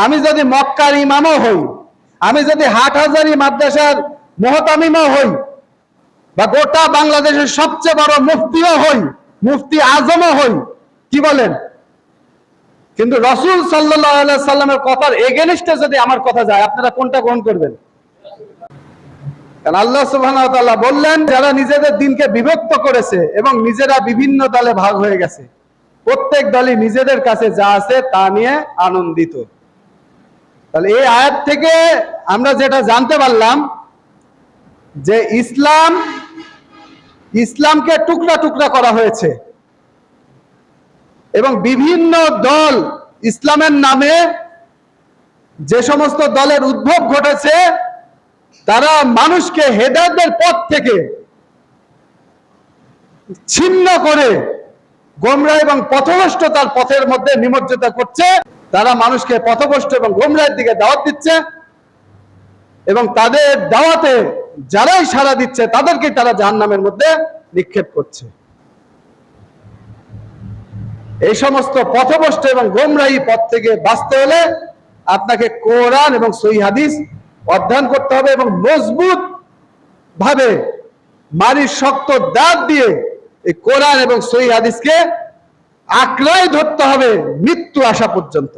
আমি যদি মক্কার ইমামও হই, আমি যদি হাটহাজারী মাদ্রাসার মুহতামিমও হই, বা গোটা বাংলাদেশের সবচেয়ে বড় মুফতিও হই, মুফতি আজমও হই, কি বলেন, কিন্তু রাসূল সাল্লাল্লাহু আলাইহি সাল্লামের কথার এগেইনস্টে যদি আমার কথা যায়, আপনারা কোনটা গ্রহণ করবেন? কারণ আল্লাহ সুবহানাহু ওয়া তাআলা বললেন, যারা নিজেদের দিনকে বিভক্ত করেছে এবং নিজেরা বিভিন্ন দলে ভাগ হয়ে গেছে, প্রত্যেক দলই নিজেদের কাছে যা আছে তা নিয়ে আনন্দিত। তাহলে এই আয়াত থেকে আমরা যেটা জানতে পারলাম যে ইসলামকে টুকরা টুকরা করা হয়েছে এবং বিভিন্ন দল, ইসলামের নামে যে সমস্ত দলের উদ্ভব ঘটেছে, তারা মানুষকে হেদায়েতের পথ থেকে ছিন্ন করে গোমরাহ এবং পথভ্রষ্টতার পথের মধ্যে নিমজ্জিত করছে। তারা মানুষকে পথভ্রষ্ট এবং গোমরাহের দিকে দাওয়াত দিচ্ছে এবং তাদের দাওয়াতে যারাই সাড়া দিচ্ছে তাদেরকে তারা জাহান্নামের মধ্যে নিক্ষেপ করছে। এই সমস্ত পথভ্রষ্ট এবং গোমরাহী পথ থেকে বাঁচতে হলে আপনাকে কোরআন এবং সহিহ হাদিস অধ্যয়ন করতে হবে এবং মজবুত ভাবে মারির শক্ত দাঁত দিয়ে এই কোরআন এবং সহিহ হাদিসকে আঁকড়ায় ধরতে হবে মৃত্যু আসা পর্যন্ত।